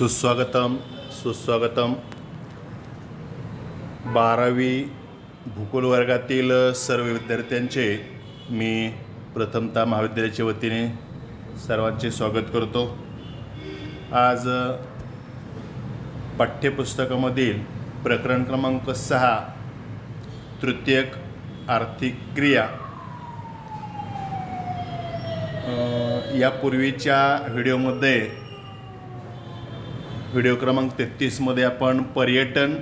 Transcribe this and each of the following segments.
सुस्वागतम सुस्वागतम. 12वी भूगोल वर्गातील सर्व विद्यार्थ्यांचे मी प्रथमतः महाविद्यालयाच्या वतीने सर्वांचे स्वागत करतो. आज पाठ्यपुस्तकामधील प्रकरण क्रमांक 6 तृतीयक आर्थिक क्रिया यापूर्वीच्या व्हिडिओ क्रमांक 33 मध्ये आपण पर्यटन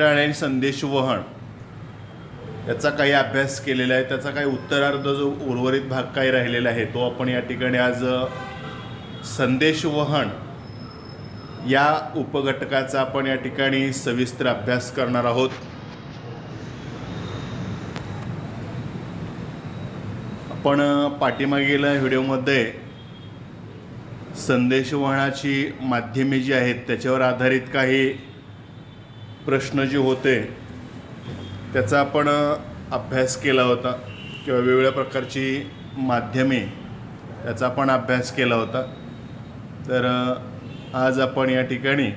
आणि संदेशवहन याचा काही अभ्यास केलेला आहे. त्याचा काही उत्तरार्ध जो उर्वरित भाग काही राहिलेला आहे तो आपण या ठिकाणी आज संदेशवहन या उपघटकाचा आपण या ठिकाणी सविस्तर अभ्यास करणार आहोत. आपण पाठीमागील व्हिडिओमध्ये संदेशवहनाची माध्यमे जी आहेत त्याच्यावर आधारित काही प्रश्न जे होते त्याचा आपण अभ्यास केला होता किंवा वेगवेगळ्या प्रकारची माध्यमे त्याचा आपण अभ्यास केला होता. तर आज आपण या ठिकाणी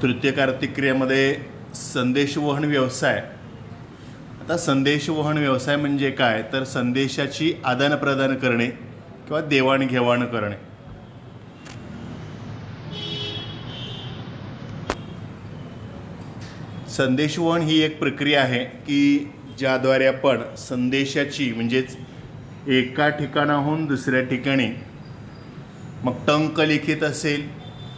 तृतीयक आर्थिक क्रियेमध्ये संदेशवहन व्यवसाय. आता संदेशवहन व्यवसाय म्हणजे काय, तर संदेशाची आदानप्रदान करणे किंवा देवाणघेवाण करणे. संदेशवहन ही एक प्रक्रिया आहे की ज्याद्वारे आपण संदेशाची म्हणजेच एका ठिकाणाहून दुसऱ्या ठिकाणी मग टंकलिखित असेल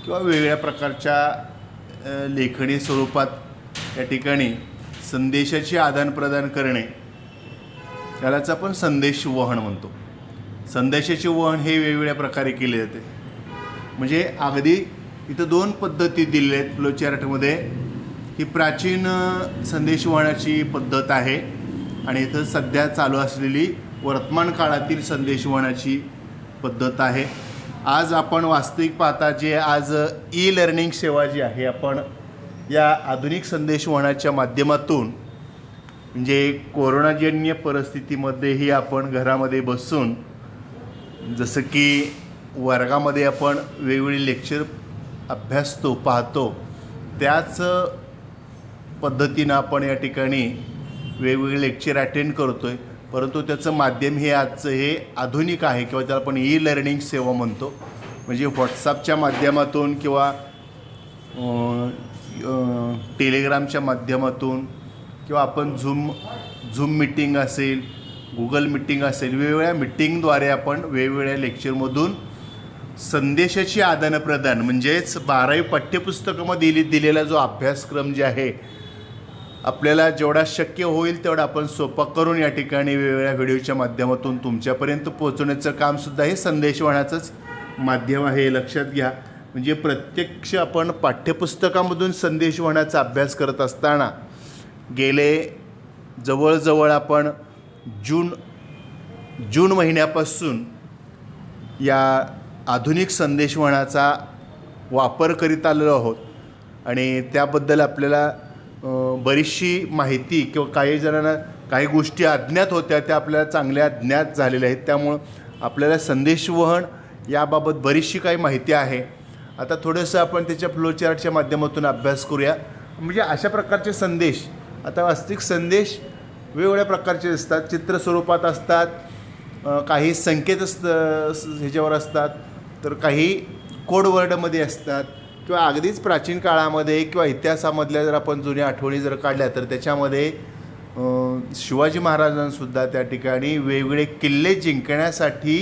किंवा वेगवेगळ्या प्रकारच्या लेखणी स्वरूपात या ठिकाणी संदेशाची आदानप्रदान करणे त्यालाच आपण संदेशवहन म्हणतो. संदेशाचे वहन हे वेगवेगळ्या प्रकारे केले जाते. म्हणजे अगदी इथं 2 पद्धती दिलेल्या आहेत फ्लोचार्टमध्ये. ही प्राचीन संदेशवहनाची पद्धत आहे आणि इथं सध्या चालू असलेली वर्तमान काळातील संदेशवहनाची पद्धत आहे. आज आपण वास्तविक पाहता जे आज ई लर्निंग सेवा जी आहे आपण या आधुनिक संदेशवहनाच्या माध्यमातून म्हणजे कोरोनाजन्य परिस्थितीमध्येही आपण घरामध्ये बसून जसं की वर्गामध्ये आपण वेगवेगळे लेक्चर अभ्यासतो पाहतो त्याच पद्धतीनं आपण या ठिकाणी वेगवेगळे लेक्चर अटेंड करतो आहे. परंतु त्याचं माध्यम हे आजचं हे आधुनिक आहे किंवा त्याला आपण ई लर्निंग सेवा म्हणतो. म्हणजे व्हॉट्सअपच्या माध्यमातून किंवा टेलिग्रामच्या माध्यमातून किंवा आपण झूम मीटिंग असेल, गुगल मीटिंग असेल, वेगवेगळ्या मीटिंगद्वारे आपण वेगवेगळ्या लेक्चरमधून संदेशाची आदानप्रदान म्हणजेच 12वी पाठ्यपुस्तकामध्ये दिलेला जो अभ्यासक्रम जे आहे आपल्याला जेवढा शक्य होईल तेवढा आपण सोपा करून या ठिकाणी वेगवेगळ्या व्हिडिओच्या माध्यमातून तुमच्यापर्यंत पोहोचवण्याचं कामसुद्धा हे संदेशवहनाचंच माध्यम आहे, हे लक्षात घ्या. म्हणजे प्रत्यक्ष आपण पाठ्यपुस्तकामधून संदेशवहनाचा अभ्यास करत असताना गेले जवळजवळ आपण जून महिन्यापासून या आधुनिक संदेशवहनाचा वापर करीत आलेलो आहोत आणि त्याबद्दल आपल्याला बरीचशी माहिती किंवा काही जणांना काही गोष्टी अज्ञात होत्या त्या आपल्याला चांगल्या ज्ञात झालेल्या आहेत. त्यामुळं आपल्याला संदेशवहन याबाबत बरीचशी काही माहिती आहे. आता थोडंसं आपण त्याच्या फ्लोचार्टच्या माध्यमातून अभ्यास करूया. म्हणजे अशा प्रकारचे संदेश आता वास्तविक संदेश वेगवेगळ्या प्रकारचे असतात. चित्र स्वरूपात असतात, काही संकेत ह्याच्यावर असतात, तर काही कोड वर्डमध्ये असतात किंवा अगदीच प्राचीन काळामध्ये किंवा इतिहासामधल्या जर आपण जुन्या आठवणी जर काढल्या तर त्याच्यामध्ये शिवाजी महाराजांसुद्धा त्या ठिकाणी वेगवेगळे किल्ले जिंकण्यासाठी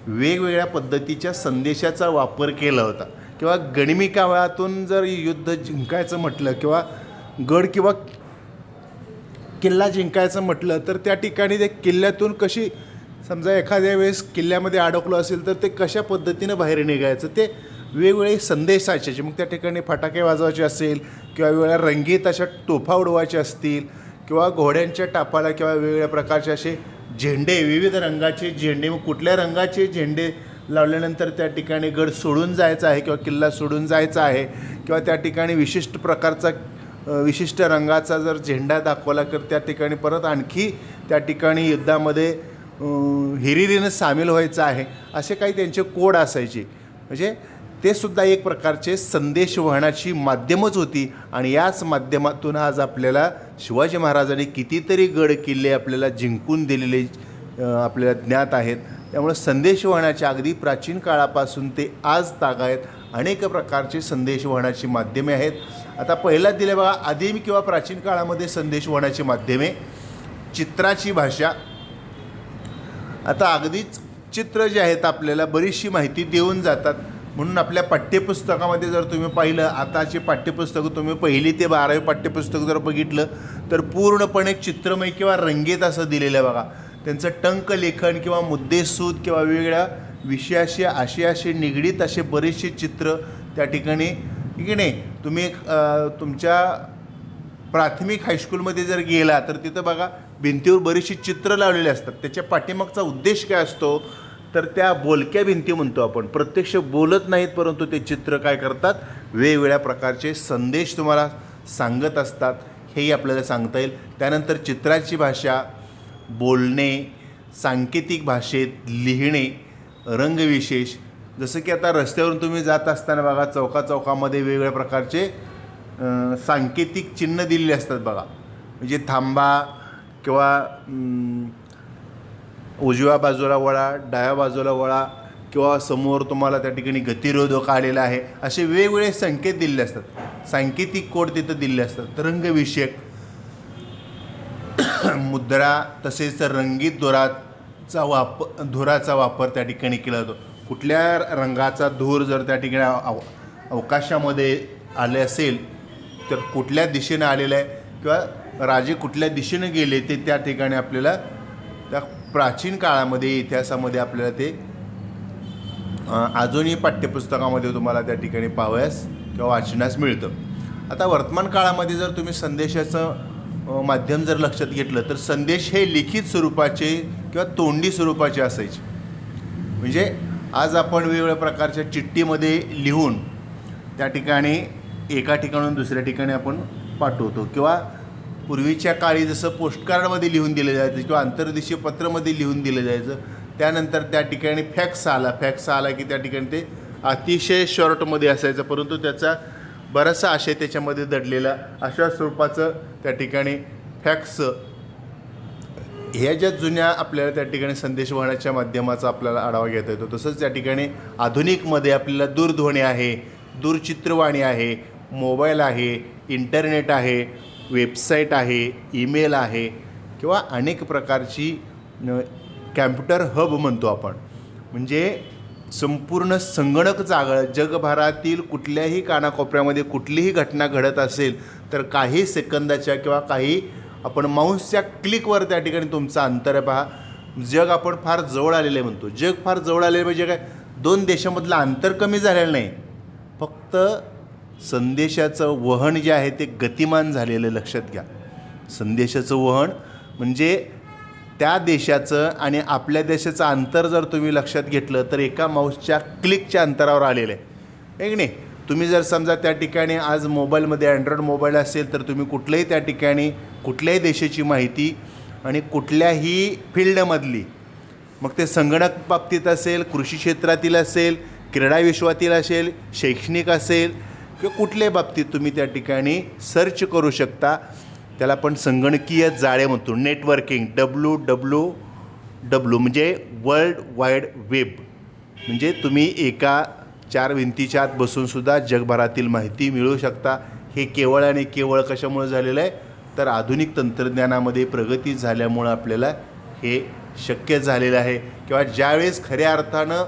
वेगवेगळ्या पद्धतीच्या संदेशाचा वापर केला होता. किंवा गनिमी काळातून जर युद्ध जिंकायचं म्हटलं किंवा गड किंवा किल्ला जिंकायचं म्हटलं तर त्या ठिकाणी ते किल्ल्यातून कशी समजा एखाद्या वेळेस किल्ल्यामध्ये अडकलो असेल तर ते कशा पद्धतीनं बाहेर निघायचं ते वेगवेगळे संदेश असायचे. मग त्या ठिकाणी फटाके वाजवायचे असेल किंवा वेगवेगळ्या रंगीत अशा तोफा उडवायच्या असतील किंवा घोड्यांच्या टापाला किंवा वेगवेगळ्या प्रकारचे असे झेंडे, विविध रंगाचे झेंडे, मग कुठल्या रंगाचे झेंडे लावल्यानंतर त्या ठिकाणी गड सोडून जायचा आहे किंवा किल्ला सोडून जायचा आहे किंवा त्या ठिकाणी विशिष्ट प्रकारचा विशिष्ट रंगाचा जर झेंडा दाखवला तर त्या ठिकाणी परत आणखी त्या ठिकाणी युद्धामध्ये हिरिरीनं सामील व्हायचं आहे, असे काही त्यांचे कोड असायचे. म्हणजे ते सुद्धा एक प्रकारचे संदेशवहनाची माध्यमच होती. आणि याच माध्यमातून आज आपल्याला शिवाजी महाराजांनी कितीतरी गड किल्ले आपल्याला जिंकून दिलेले आपल्याला ज्ञात आहेत. त्यामुळे संदेशवहनाच्या अगदी प्राचीन काळापासून ते आज तागायत अनेक प्रकारचे संदेशवहनाची माध्यमे आहेत. आता पहिला दिले बघा, आदिम किंवा प्राचीन काळामध्ये संदेशवहनाची माध्यमे, चित्राची भाषा. आता अगदीच चित्र जे आहेत आपल्याला बरीचशी माहिती देऊन जातात. म्हणून आपल्या पाठ्यपुस्तकामध्ये जर तुम्ही पाहिलं, आताची पाठ्यपुस्तकं तुम्ही 1ली ते 12वी पाठ्यपुस्तक जर बघितलं तर पूर्णपणे चित्रमय किंवा रंगीत असं दिलेलं आहे बघा. त्यांचं टंकलेखन किंवा मुद्देसूद किंवा वेगवेगळ्या विषयाशी आशयाशी निगडीत असे बरेचसे चित्र त्या ठिकाणी की नाही. तुम्ही तुमच्या प्राथमिक हायस्कूलमध्ये जर गेला तर तिथं बघा भिंतीवर बरीचशी चित्र लावलेली असतात. त्याच्या पाठीमागचा उद्देश काय असतो तर त्या बोलक्या भिंती म्हणतो आपण, प्रत्यक्ष बोलत नाहीत परंतु ते चित्र काय करतात, वेगवेगळ्या प्रकारचे संदेश तुम्हाला सांगत असतात, हेही आपल्याला सांगता येईल. त्यानंतर चित्राची भाषा, बोलणे, सांकेतिक भाषेत लिहिणे, रंगविशेष. जसं की आता रस्त्यावरून तुम्ही जात असताना बघा चौकामध्ये वेगवेगळ्या प्रकारचे सांकेतिक चिन्ह दिलेले असतात बघा. म्हणजे थांबा किंवा उजव्या बाजूला वळा, डाव्या बाजूला वळा किंवा समोर तुम्हाला त्या ठिकाणी गतिरोधक आलेला आहे, असे वेगवेगळे संकेत दिलेले असतात. सांकेतिक कोड तिथं दिलेले असतात. रंगविषयक मुद्रा, तसेच रंगीत धुराचा वापर त्या ठिकाणी केला जातो. कुठल्या रंगाचा धूर जर त्या ठिकाणी अवकाशामध्ये आले असेल तर कुठल्या दिशेनं आलेलं आहे किंवा राजे कुठल्या दिशेनं गेले ते त्या ठिकाणी आपल्याला त्या प्राचीन काळामध्ये इतिहासामध्ये आपल्याला ते अजूनही पाठ्यपुस्तकामध्ये तुम्हाला त्या ठिकाणी पाहावयास किंवा वाचण्यास मिळतं. आता वर्तमान काळामध्ये जर तुम्ही संदेशाचं माध्यम जर लक्षात घेतलं तर संदेश हे लिखित स्वरूपाचे किंवा तोंडी स्वरूपाचे असायचे. म्हणजे आज आपण वेगवेगळ्या प्रकारच्या चिठ्ठीमध्ये लिहून त्या ठिकाणी एका ठिकाणून दुसऱ्या ठिकाणी आपण पाठवतो, किंवा पूर्वीच्या काळी जसं पोस्टकार्डमध्ये लिहून दिलं जायचं किंवा आंतरदेशीय पत्रामध्ये लिहून दिलं जायचं. त्यानंतर त्या ठिकाणी फॅक्स आला की त्या ठिकाणी ते अतिशय शॉर्टमध्ये असायचं, परंतु त्याचा बराचसा आशय त्याच्यामध्ये दडलेला, अशा स्वरूपाचं त्या ठिकाणी फॅक्स. ह्या ज्या जुन्या आपल्याला त्या ठिकाणी संदेशवहनाच्या माध्यमाचा आपल्याला आढावा घेता येतो. तसंच त्या ठिकाणी आधुनिकमध्ये आपल्याला दूरध्वनी आहे, दूरचित्रवाणी आहे, मोबाईल आहे, इंटरनेट आहे, वेबसाईट आहे, ईमेल आहे किंवा अनेक प्रकारची कॅम्प्युटर हब म्हणतो आपण. म्हणजे संपूर्ण संगणक जगभरातील कुठल्याही कानाकोपऱ्यामध्ये कुठलीही घटना घडत असेल तर काही सेकंदाच्या किंवा काही आपण माऊसच्या क्लिकवर त्या ठिकाणी तुमचं अंतर आहे पहा. जग आपण फार जवळ आलेलं आहे म्हणतो. जग फार जवळ आलेलं म्हणजे काय, दोन देशामधलं अंतर कमी झालेलं नाही, फक्त संदेशाचं वहन जे आहे ते गतिमान झालेलं लक्षात घ्या. संदेशाचं वहन म्हणजे त्या देशाचं आणि आपल्या देशाचं अंतर जर तुम्ही लक्षात घेतलं तर एका माऊसच्या क्लिकच्या अंतरावर आलेलं आहे की नाही. तुम्ही जर समजा त्या ठिकाणी आज मोबाईलमध्ये अँड्रॉइड मोबाईल असेल तर तुम्ही कुठल्याही त्या ठिकाणी कुठल्याही देशाची माहिती आणि कुठल्याही फील्डमधली, मग ते संगणक बाबतीत असेल, कृषी क्षेत्रातील असेल, क्रीडा विश्वातील असेल, शैक्षणिक असेल किंवा कुठल्याही बाबतीत तुम्ही त्या ठिकाणी सर्च करू शकता. त्याला आपण संगणकीय जाळे म्हणतो, नेटवर्किंग, WWW म्हणजे वर्ल्ड वाईड वेब. म्हणजे तुम्ही एका 4 भिंतीच्या आत बसूनसुद्धा जगभरातील माहिती मिळवू शकता. हे केवळ आणि केवळ कशामुळे झालेलं आहे तर आधुनिक तंत्रज्ञानामध्ये प्रगती झाल्यामुळं आपल्याला हे शक्य झालेलं आहे. किंवा ज्यावेळेस खऱ्या अर्थानं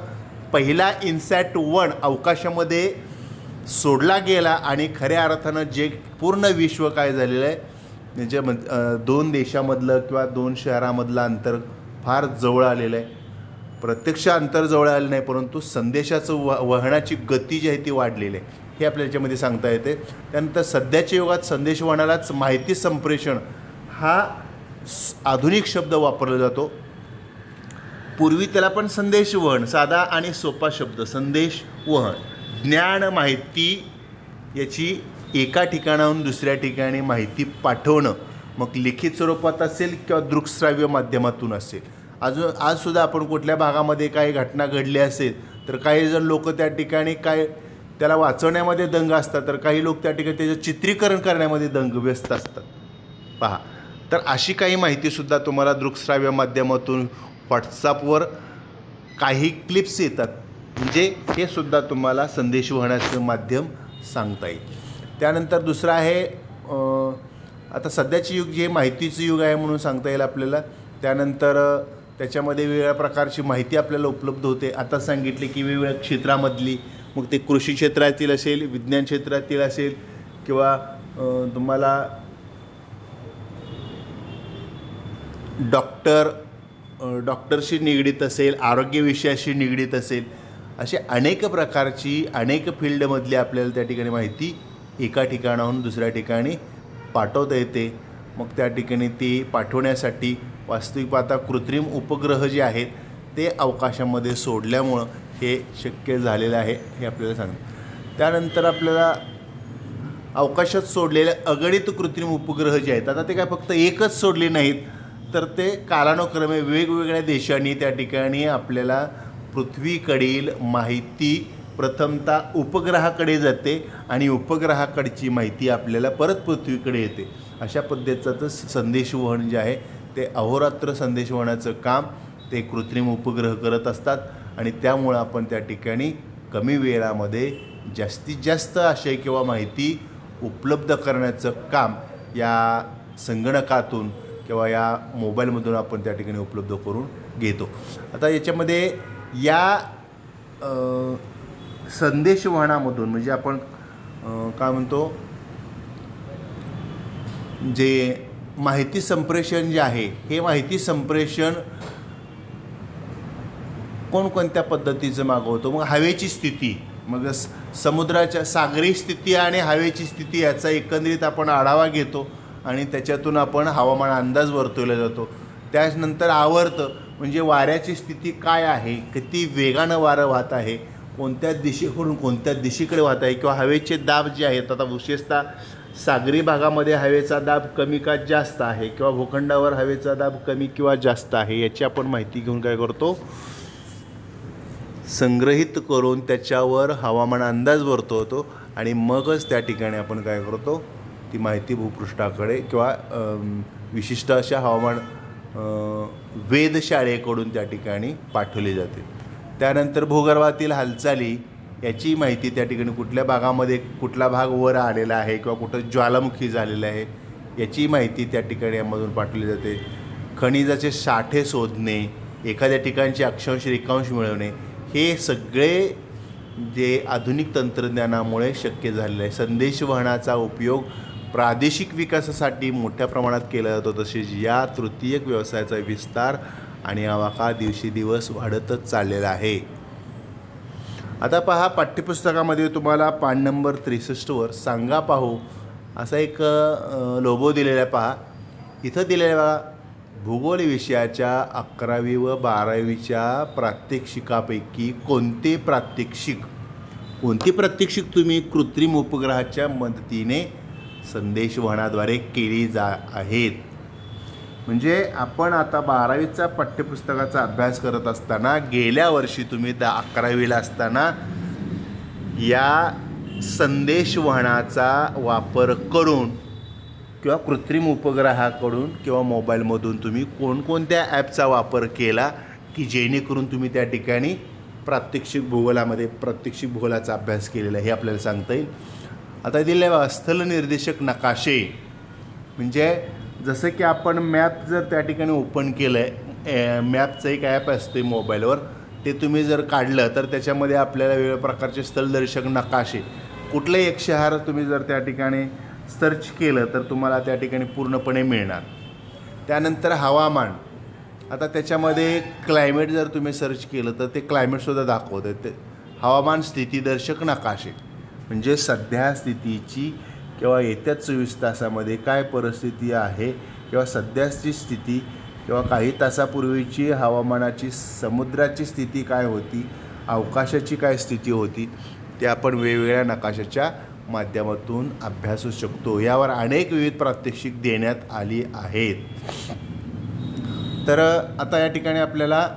पहिला INSAT-1 अवकाशामध्ये सोडला गेला आणि खऱ्या अर्थानं जे पूर्ण विश्व काय झालेलं आहे, म्हणजे 2 देशामधलं किंवा 2 शहरामधलं अंतर फार जवळ आलेलं आहे. प्रत्यक्ष अंतर जवळ आलं नाही, परंतु संदेशाचं वहनाची गती जी आहे ती वाढलेली आहे, हे आपल्या याच्यामध्ये सांगता येते. त्यानंतर सध्याच्या युगात संदेशवहनालाच माहिती संप्रेषण हा आधुनिक शब्द वापरला जातो. पूर्वी त्याला पण संदेशवहन, साधा आणि सोपा शब्द संदेशवहन, ज्ञान माहिती याची एका ठिकाणाहून दुसऱ्या ठिकाणी माहिती पाठवणं, मग लिखित स्वरूपात असेल किंवा दृकश्राव्य माध्यमातून असेल. आजसुद्धा आपण कुठल्या भागामध्ये काही घटना घडली असेल तर काही जण लोक त्या ठिकाणी काय त्याला वाचवण्यामध्ये दंग असतात, तर काही लोक त्या ठिकाणी त्याचं चित्रीकरण करण्यामध्ये दंग व्यस्त असतात. पहा, तर अशी काही माहितीसुद्धा तुम्हाला दृकश्राव्य माध्यमातून व्हॉट्सअपवर काही क्लिप्स येतात. म्हणजे हे सुद्धा तुम्हाला संदेशवहनाचं माध्यम सांगता येईल. त्यानंतर दुसरं आहे आता सध्याचे युग जे माहितीचं युग आहे म्हणून सांगता येईल आपल्याला. त्यानंतर त्याच्यामध्ये वेगवेगळ्या प्रकारची माहिती आपल्याला उपलब्ध होते. आता सांगितले की वेगवेगळ्या क्षेत्रामधली, मग ते कृषी क्षेत्रातील असेल, विज्ञान क्षेत्रातील असेल, किंवा तुम्हाला डॉक्टरशी निगडीत असेल, आरोग्य विषयाशी निगडीत असेल, असे अनेक प्रकारची अनेक फील्डमधली आपल्याला त्या ठिकाणी माहिती एका ठिकाणाहून दुसऱ्या ठिकाणी पाठवता येते. मग त्या ठिकाणी ती पाठवण्यासाठी वास्तविक पाहता कृत्रिम उपग्रह जे आहेत ते अवकाशामध्ये सोडल्यामुळं हे शक्य झालेलं आहे हे आपल्याला सांगतं. त्यानंतर आपल्याला अवकाशात सोडलेले अगणित कृत्रिम उपग्रह जे आहेत, आता ते काय फक्त एकच सोडले नाहीत, तर ते कालानुक्रमे वेगवेगळ्या देशांनी त्या ठिकाणी आपल्याला पृथ्वीकडील माहिती प्रथमतः उपग्रहाकडे जाते आणि उपग्रहाकडची माहिती आपल्याला परत पृथ्वीकडे येते. अशा पद्धतीचं संदेशवहन जे आहे ते अहोरात्र संदेशवहनाचं काम ते कृत्रिम उपग्रह करत असतात. आणि त्यामुळं आपण त्या ठिकाणी कमी वेळामध्ये जास्तीत जास्त आशय किंवा माहिती उपलब्ध करण्याचं काम या संगणकातून किंवा या मोबाईलमधून आपण त्या ठिकाणी उपलब्ध करून घेतो. आता याच्यामध्ये या संदेशवहनामधून म्हणजे आपण काय म्हणतो, जे माहिती संप्रेषण जे आहे हे माहिती संप्रेषण कोणकोणत्या पद्धतीचं मागवतो. मग हवेची स्थिती, मग समुद्राच्या सागरी स्थिती आणि हवेची स्थिती याचा एकंदरीत आपण आढावा घेतो आणि त्याच्यातून आपण हवामान अंदाज वर्तवला जातो. त्यानंतर आवर्त म्हणजे वाऱ्याची स्थिती काय आहे, किती वेगानं वारं वाहत आहे, कोणत्या दिशेकडून कोणत्या दिशेकडे वाहत आहे, किंवा हवेचे दाब जे आहेत. आता विशेषतः सागरी भागामध्ये हवेचा दाब कमी का जास्त आहे, किंवा भूखंडावर हवेचा दाब कमी किंवा जास्त आहे, याची आपण माहिती घेऊन काय करतो, संग्रहित करून त्याच्यावर हवामान अंदाज वर्तवतो आणि मगच त्या ठिकाणी आपण काय करतो, ती माहिती भूपृष्ठाकडे किंवा विशिष्ट अशा हवामान वेधशाळेकडून त्या ठिकाणी पाठवली जाते. त्यानंतर भूगर्भातील हालचाली याची माहिती त्या ठिकाणी कुठल्या भागामध्ये कुठला भाग वर आलेला आहे किंवा कुठं ज्वालामुखी झालेला आहे याची माहिती त्या ठिकाणी यामधून पाठवली जाते. खनिजाचे साठे शोधणे, एखाद्या ठिकाणचे अक्षांश रेखांश मिळवणे, हे सगळे जे आधुनिक तंत्रज्ञानामुळे शक्य झालेलं आहे. संदेशवहनाचा उपयोग प्रादेशिक विकासासाठी मोठ्या प्रमाणात केला जातो. तसेच या तृतीयक व्यवसायाचा विस्तार आणि आवाका दिवसेदिवस वाढतच चाललेला आहे. आता पहा, पाठ्यपुस्तकामध्ये तुम्हाला पान नंबर 63वर सांगा पाहू असा एक लोगो दिलेला आहे. पहा, इथं दिलेला बघा, भूगोल विषयाच्या 11वी व 12वीच्या प्रात्यक्षिकापैकी कोणती प्रात्यक्षिक तुम्ही कृत्रिम उपग्रहाच्या मदतीने संदेशवहनाद्वारे केली आहेत. म्हणजे आपण आता 12वीचा पाठ्यपुस्तकाचा अभ्यास करत असताना गेल्या वर्षी तुम्ही 11वीला असताना या संदेशवहनाचा वापर करून किंवा कृत्रिम उपग्रहाकडून किंवा मोबाईलमधून तुम्ही कोणकोणत्या ॲपचा वापर केला की जेणेकरून तुम्ही त्या ठिकाणी प्रात्यक्षिक भूगोलाचा अभ्यास केलेला हे आपल्याला सांगता येईल. आता दिले बघा, स्थलनिर्देशक नकाशे म्हणजे जसं की आपण मॅप जर त्या ठिकाणी ओपन केलं आहे, मॅपचं एक ॲप असते मोबाईलवर, ते तुम्ही जर काढलं तर त्याच्यामध्ये आपल्याला वेगवेगळ्या प्रकारचे स्थलनिर्देशक नकाशे, कुठलंही एक शहर तुम्ही जर त्या ठिकाणी सर्च केलं तर तुम्हाला त्या ठिकाणी पूर्णपणे मिळणार. त्यानंतर हवामान, आता त्याच्यामध्ये क्लायमेट जर तुम्ही सर्च केलं तर ते क्लायमेटसुद्धा दाखवतं. ते हवामान स्थितीदर्शक नकाशे म्हणजे सध्या स्थितीची किंवा येत्या 24 तासामध्ये काय परिस्थिती आहे किंवा सध्याची स्थिती किंवा काही तासापूर्वीची हवामानाची समुद्राची स्थिती काय होती, अवकाशाची काय स्थिती होती, ते आपण वेगवेगळ्या नकाशाच्या माध्यमातून अभ्यासू शकतो. यावर अनेक विविध प्रात्यक्षिक देण्यात आली आहेत. तर आता या ठिकाणी आपल्याला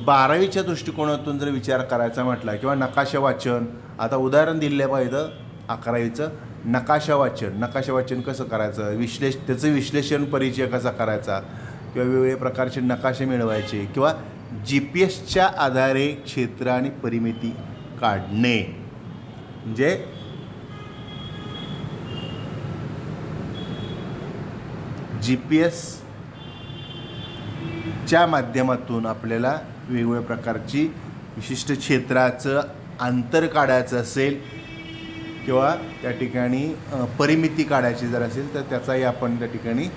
12वीच्या दृष्टिकोनातून जर विचार करायचा म्हटला किंवा नकाशा वाचन, आता उदाहरण दिलं आहे पाहिजे 11वीचं नकाशा वाचन कसं करायचं, त्याचं विश्लेषण परिचय कसा करायचा किंवा वेगवेगळ्या प्रकारचे नकाशे मिळवायचे किंवा GPS आधारे क्षेत्र आणि परिमिती काढणे. म्हणजे GPSच्या माध्यमातून आपल्याला वेगवेगळ्या प्रकारची विशिष्ट क्षेत्राचं अंतर काढायचं असेल किंवा त्या ठिकाणी परिमिती काढायची जर असेल तर त्याचाही आपण त्या ठिकाणी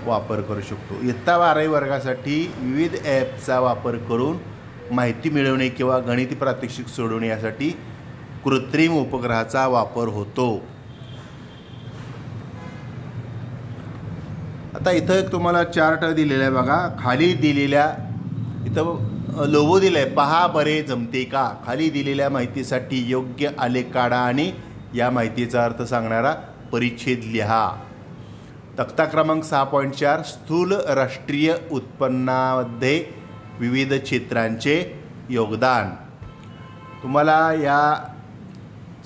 वापर करू शकतो. इयत्ता 12वी वर्गासाठी विविध ॲपचा वापर करून माहिती मिळवणे किंवा गणिती प्रात्यक्षिक सोडवणे यासाठी कृत्रिम उपग्रहाचा वापर होतो. आता इथं एक तुम्हाला चार्ट दिलेला आहे बघा. खाली दिलेल्या इथं लोगो दिला आहे, पहा बरे जमते का. खाली दिलेल्या माहितीसाठी योग्य आलेख काढा आणि या माहितीचा अर्थ सांगणारा परिच्छेद लिहा. तक्ता क्रमांक 6.4 स्थूल राष्ट्रीय उत्पन्नामध्ये विविध क्षेत्रांचे योगदान. तुम्हाला या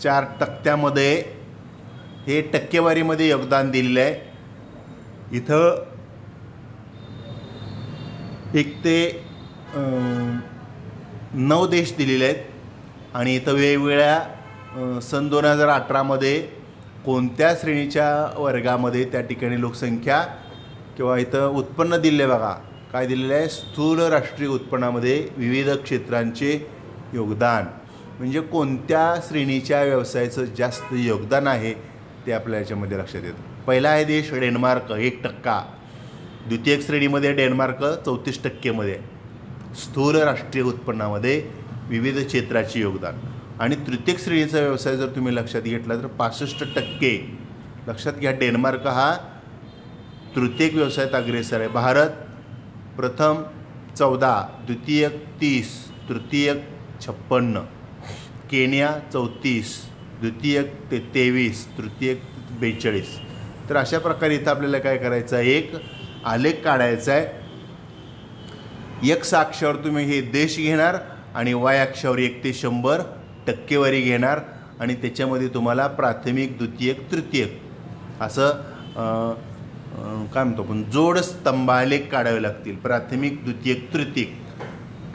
4 तक्त्यामध्ये हे टक्केवारीमध्ये योगदान दिलेलं आहे. इथं 1 ते 9 देश दिलेले आहेत आणि इथं वेगवेगळ्या सन 2018मध्ये कोणत्या श्रेणीच्या वर्गामध्ये त्या ठिकाणी लोकसंख्या किंवा इथं उत्पन्न दिले आहे बघा. काय दिलेलं आहे, स्थूल राष्ट्रीय उत्पन्नामध्ये विविध क्षेत्रांचे योगदान. म्हणजे कोणत्या श्रेणीच्या व्यवसायाचं जास्त योगदान आहे ते आपल्या याच्यामध्ये लक्षात येतं. पहिला आहे देश डेन्मार्क 1%. द्वितीय श्रेणीमध्ये डेन्मार्क 34%मध्ये स्थूल राष्ट्रीय उत्पन्नामध्ये विविध क्षेत्राचे योगदान. आणि तृतीय श्रेणीचा व्यवसाय जर तुम्ही लक्षात घेतला तर 65%. लक्षात घ्या, डेन्मार्क हा तृतीयक व्यवसायात अग्रेसर आहे. भारत प्रथम 14, द्वितीयक 30, तृतीयक 56, केनिया 34, द्वितीयक 23, तृतीयक 42. तर अशा प्रकारे इथं आपल्याला काय करायचं आहे, एक आलेख काढायचा आहे. एक्स अक्षावर तुम्ही हे देश घेणार आणि वाय अक्षावर 1 ते 100 टक्केवारी घेणार आणि त्याच्यामध्ये तुम्हाला प्राथमिक, द्वितीयक, तृतीयक असं काय म्हणतो आपण जोड स्तंभालेख काढावे लागतील. प्राथमिक, द्वितीयक, तृतीयक.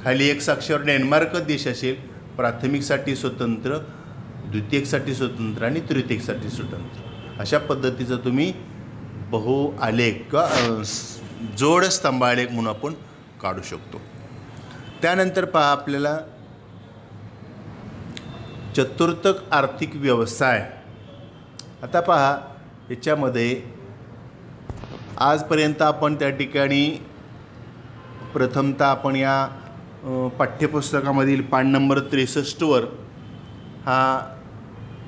खाली एक्स अक्षावर डेन्मार्क देश असेल, प्राथमिकसाठी स्वतंत्र, द्वितीयकसाठी स्वतंत्र आणि तृतीयकसाठी स्वतंत्र. अशा पद्धतीचं तुम्ही बहुआलेख किंवा जोड स्तंभालेख म्हणून आपण काढू शकतो. त्यानंतर पहा आपल्याला चतुर्थक आर्थिक व्यवसाय. आता पहा याच्यामध्ये आजपर्यंत आपण त्या ठिकाणी प्रथमतः आपण या पाठ्यपुस्तकामधील पान नंबर 63वर हा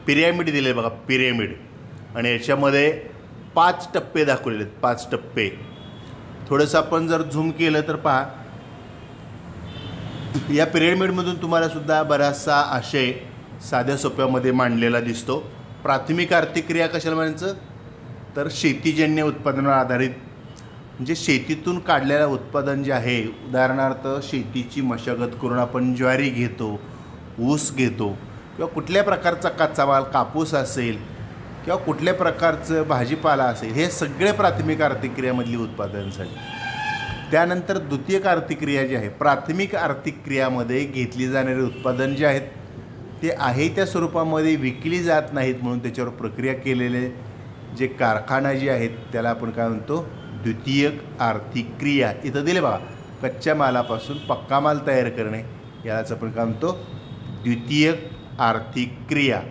पिरॅमिड दिले आहे बघा, पिरॅमिड. आणि याच्यामध्ये 5 टप्पे दाखवलेले आहेत, 5 टप्पे. थोडंसं आपण जर झूम केलं तर पहा या पिरॅमिडमधून तुम्हाला सुद्धा बराचसा आशय साध्या सोप्यामध्ये मांडलेला दिसतो. प्राथमिक आर्थिक क्रिया कशाला म्हणायचं तर शेतीजन्य उत्पादनावर आधारित, म्हणजे शेतीतून काढलेलं उत्पादन जे आहे, उदाहरणार्थ शेतीची मशागत करून आपण ज्वारी घेतो, ऊस घेतो किंवा कुठल्या प्रकारचा कच्चा माल, कापूस असेल किंवा कुठल्या प्रकारचं भाजीपाला असेल, हे सगळे प्राथमिक आर्थिक क्रियामधली उत्पादन झाली. त्यानंतर द्वितीयक आर्थिक क्रिया जी आहे, प्राथमिक आर्थिक क्रियामध्ये घेतली जाणारी उत्पादन जे आहेत ते आहे त्या स्वरूपामध्ये विकली जात नाहीत म्हणून त्याच्यावर प्रक्रिया केलेले जे कारखाना जे आहेत त्याला आपण काय म्हणतो, द्वितीयक आर्थिक क्रिया. इथं दिले बघा, कच्च्या मालापासून पक्का माल तयार करणे यालाच आपण काय म्हणतो, द्वितीयक आर्थिक क्रिया.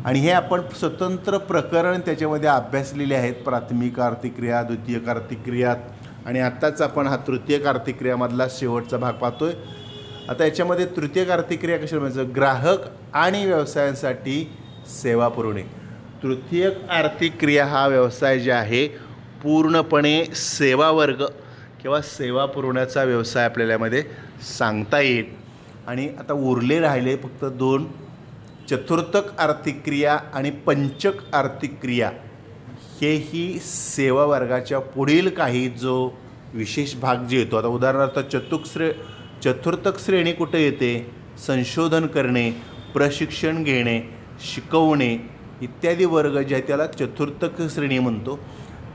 आणि हे आपण स्वतंत्र प्रकरण त्याच्यामध्ये अभ्यासलेले आहेत, प्राथमिक आर्थिक क्रिया, द्वितीयक आर्थिक क्रिया. आणि आत्ताच आपण हा तृतीयक आर्थिक क्रियामधला शेवटचा भाग पाहतोय. आता याच्यामध्ये तृतीयक आर्थिक क्रिया कशाला म्हणायचं, ग्राहक आणि व्यवसायांसाठी सेवा पुरवणे. तृतीयक आर्थिक क्रिया हा व्यवसाय जे आहे पूर्णपणे सेवा वर्ग किंवा सेवा पुरवण्याचा व्यवसाय आपल्याला यामध्ये सांगता येईल. आणि आता उरले राहिले फक्त 2 चतुर्थक आर्थिक क्रिया आणि पंचक आर्थिक क्रिया हेही सेवा वर्गाच्या पुढील काही जो विशेष भाग जे येतो. आता उदाहरणार्थ चतुर्थक श्रेणी कुठे येते? संशोधन करणे, प्रशिक्षण घेणे, शिकवणे इत्यादी वर्ग जे आहे त्याला चतुर्थक श्रेणी म्हणतो.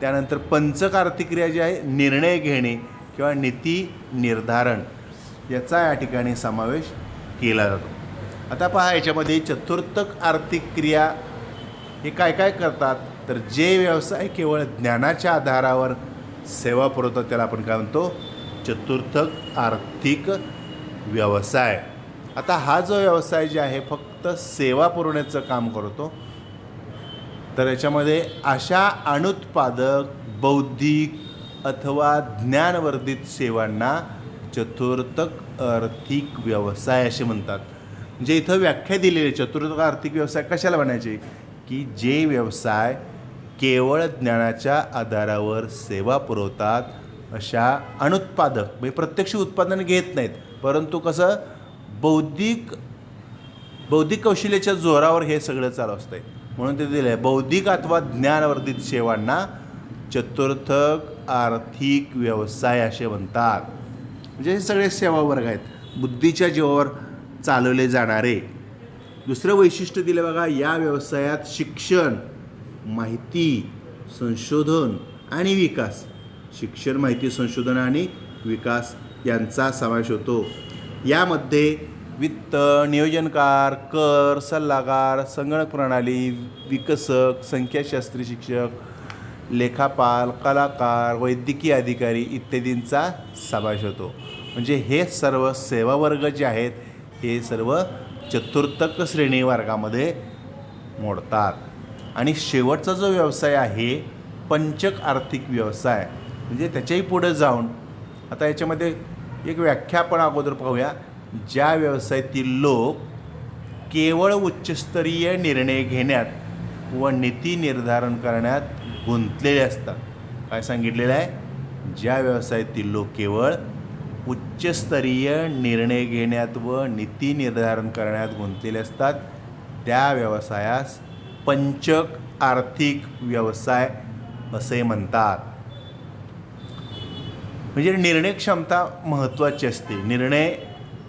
त्यानंतर पंचक आर्थिक क्रिया जी आहे निर्णय घेणे किंवा नीती निर्धारण याचा या ठिकाणी समावेश केला जातो. आता पहा, याच्यामध्ये चतुर्थक आर्थिक क्रिया हे काय काय करतात, तर जे व्यवसाय केवळ ज्ञानाच्या आधारावर सेवा पुरवतात त्याला आपण काय म्हणतो? चतुर्थक आर्थिक व्यवसाय. आता हा जो व्यवसाय जे आहे फक्त सेवा पुरवण्याचं काम करतो, तर याच्यामध्ये अशा अनुत्पादक बौद्धिक अथवा ज्ञानवर्धित सेवांना चतुर्थक आर्थिक व्यवसाय असे म्हणतात. म्हणजे इथं व्याख्या दिलेली चतुर्थक आर्थिक व्यवसाय कशाला म्हणायचे, की जे व्यवसाय केवळ ज्ञानाच्या आधारावर सेवा पुरवतात अशा अनुत्पादक, म्हणजे प्रत्यक्ष उत्पादन घेत नाहीत, परंतु कसं बौद्धिक कौशल्याच्या जोरावर हे सगळं चालू असतं आहे, म्हणून ते दिलं आहे बौद्धिक अथवा ज्ञानवर्धित सेवांना चतुर्थक आर्थिक व्यवसाय असे म्हणतात. म्हणजे हे सगळे सेवा वर्ग आहेत बुद्धीच्या जीवावर चालवले जाणारे. दुसरं वैशिष्ट्य दिलं बघा, या व्यवसायात शिक्षण, माहिती, संशोधन आणि विकास, शिक्षण, माहिती, संशोधन आणि विकास यांचा समावेश होतो. यामध्ये वित्त, नियोजनकार, कर, सल्लागार, संगणक प्रणाली, विकसक, संख्याशास्त्री शिक्षक, लेखापाल, कलाकार, वैद्यकीय अधिकारी इत्यादींचा समावेश होतो. म्हणजे हे सर्व सेवा वर्ग जे आहेत हे सर्व चतुर्थक श्रेणी वर्गामध्ये मोडतात. आणि शेवटचा जो व्यवसाय आहे पंचक आर्थिक व्यवसाय, म्हणजे त्याच्याही पुढे जाऊन आता याच्यामध्ये एक व्याख्या आपण अगोदर पाहूया. ज्या व्यवसायातील लोक केवळ उच्चस्तरीय निर्णय घेण्यात व नीती निर्धारण करण्यात गुंतलेले असतात. काय सांगितलेलं आहे? ज्या व्यवसायातील लोक केवळ उच्चस्तरीय निर्णय घेण्यात व नीती निर्धारण करण्यात गुंतलेले असतात त्या व्यवसायास पंचक आर्थिक व्यवसाय असे म्हणतात. म्हणजे निर्णय क्षमता महत्त्वाची असते. निर्णय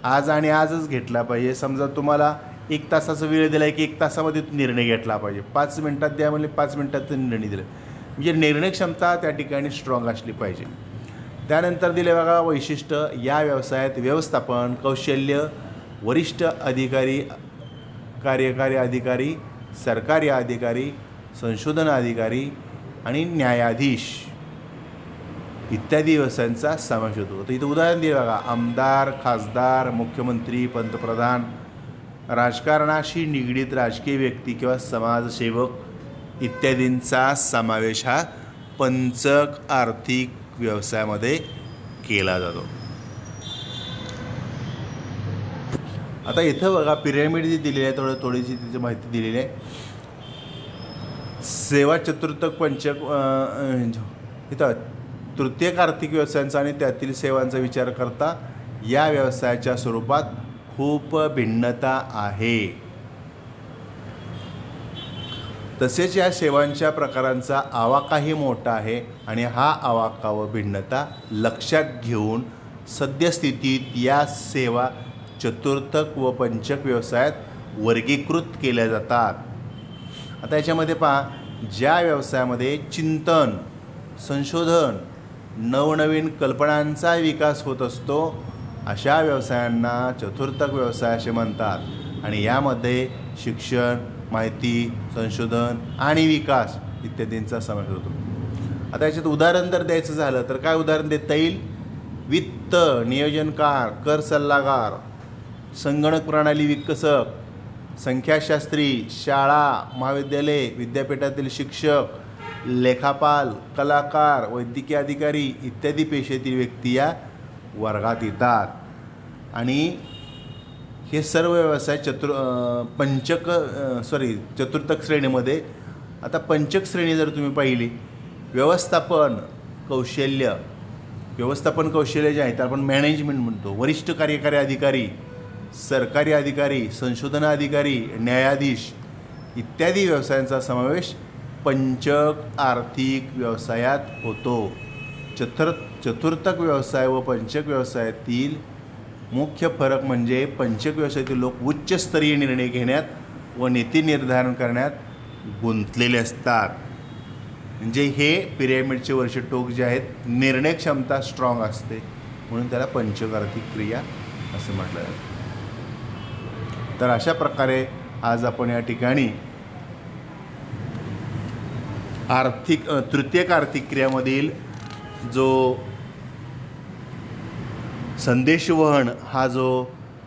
आज आणि आजच घेतला पाहिजे. समजा तुम्हाला 1 तासाचा वेळ दिला आहे की 1 तासामध्ये निर्णय घेतला पाहिजे. 5 मिनटात द्या म्हणजे 5 मिनटात निर्णय दिला. म्हणजे निर्णय क्षमता त्या ठिकाणी स्ट्रॉंग असली पाहिजे. त्यानंतर दिले बघा वैशिष्ट्य, या व्यवसायात व्यवस्थापन कौशल्य, वरिष्ठ अधिकारी, कार्यकारी अधिकारी, सरकारी अधिकारी, संशोधन अधिकारी आणि न्यायाधीश इत्यादी व्यवसायांचा समावेश होतो. तर इथं उदाहरण दिले बघा, आमदार, खासदार, मुख्यमंत्री, पंतप्रधान, राजकारणाशी निगडीत राजकीय व्यक्ती किंवा समाजसेवक इत्यादींचा समावेश हा पंचक आर्थिक व्यवसायामध्ये केला जातो. आता इथं बघा पिरॅमिड जी दिलेली आहे थोडीशी तिची माहिती दिलेली आहे. सेवा चतुर्थक पंचक इथं तृतीयक आर्थिक व्यवसायांचा आणि त्यातील सेवांचा विचार करता या व्यवसायाच्या स्वरूपात खूप भिन्नता आहे. तसेच या सेवांच्या प्रकारांचा आवाकाही मोठा आहे आणि हा आवाका व भिन्नता लक्षात घेऊन सद्यस्थितीत या सेवा चतुर्थक व पंचक व्यवसायात वर्गीकृत केल्या जातात. आता याच्यामध्ये पहा, ज्या व्यवसायामध्ये चिंतन, संशोधन, नवनवीन कल्पनांचा विकास होत असतो अशा व्यवसायांना चतुर्थक व्यवसाय असे म्हणतात. आणि यामध्ये शिक्षण, माहिती, संशोधन आणि विकास इत्यादींचा समावेश होतो. आता याच्यात उदाहरण जर द्यायचं झालं तर काय उदाहरण देता येईल? वित्त, नियोजनकार, कर सल्लागार, संगणक प्रणाली विकसक, संख्याशास्त्री, शाळा, महाविद्यालय, विद्यापीठातील शिक्षक, लेखापाल, कलाकार, वैद्यकीय अधिकारी इत्यादी पेशेतील व्यक्ती या वर्गात येतात. आणि हे सर्व व्यवसाय चतुर्थक श्रेणीमध्ये. आता पंचक श्रेणी जर तुम्ही पाहिली, व्यवस्थापन कौशल्य जे आहे तर आपण मॅनेजमेंट म्हणतो, वरिष्ठ कार्यकारी अधिकारी, सरकारी अधिकारी, संशोधन अधिकारी, न्यायाधीश इत्यादी व्यवसायांचा समावेश पंचक आर्थिक व्यवसायात होतो. चतुर्थक व्यवसाय व पंचक व्यवसायातील मुख्य फरक म्हणजे पंचक व्यवसायातील लोक उच्चस्तरीय निर्णय घेण्यात व नीती निर्धारण करण्यात गुंतलेले असतात. म्हणजे हे पिरॅमिडचे वरचे टोक जे आहेत, निर्णय क्षमता स्ट्रॉंग असते, म्हणून त्याला पंचक आर्थिक क्रिया असं म्हटलं जातं. तर अशा प्रकारे आज आपण या ठिकाणी तृतीयक आर्थिक क्रियामधील जो संदेशवहन हा जो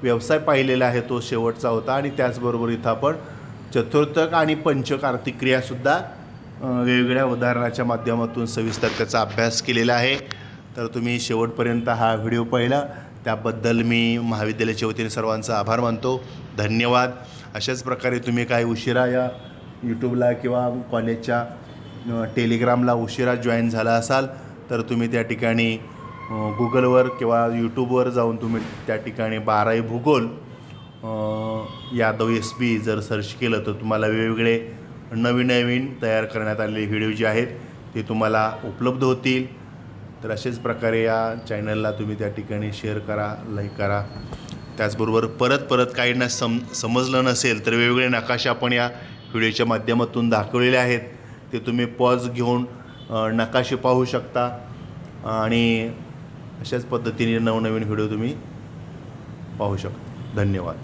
व्यवसाय पाहिलेला आहे तो शेवटचा होता. आणि त्याचबरोबर इथं आपण चतुर्थक आणि पंचक आर्थिक क्रियासुद्धा वेगवेगळ्या उदाहरणाच्या माध्यमातून सविस्तर त्याचा अभ्यास केलेला आहे. तर तुम्ही शेवटपर्यंत हा व्हिडिओ पाहिला त्याबद्दल मी महाविद्यालयाच्या वतीने सर्वांचा आभार मानतो. धन्यवाद. अशाच प्रकारे तुम्ही काही उशिरा या यूट्यूबला किंवा कॉलेजच्या टेलिग्रामला उशिरा जॉईन झाला असाल तर तुम्ही त्या ठिकाणी गुगलवर किंवा यूट्यूबवर जाऊन तुम्ही त्या ठिकाणी 12वी भूगोल यादव SB जर सर्च केलं तर तुम्हाला वेगवेगळे नवीन तयार करण्यात आलेले व्हिडिओ जे आहेत ते तुम्हाला उपलब्ध होतील. तर अशाच प्रकारे या चॅनलला तुम्ही त्या ठिकाणी शेअर करा, लाईक करा. त्याचबरोबर परत काहींना समजलं नसेल तर वेगवेगळे नकाशे आपण या व्हिडिओच्या माध्यमातून दाखवलेले आहेत. ते तुम्ही पॉज घेऊन नकाशे पाहू शकता आणि अशाच पद्धतीने नवनवीन व्हिडिओ तुम्ही पाहू शकता. धन्यवाद.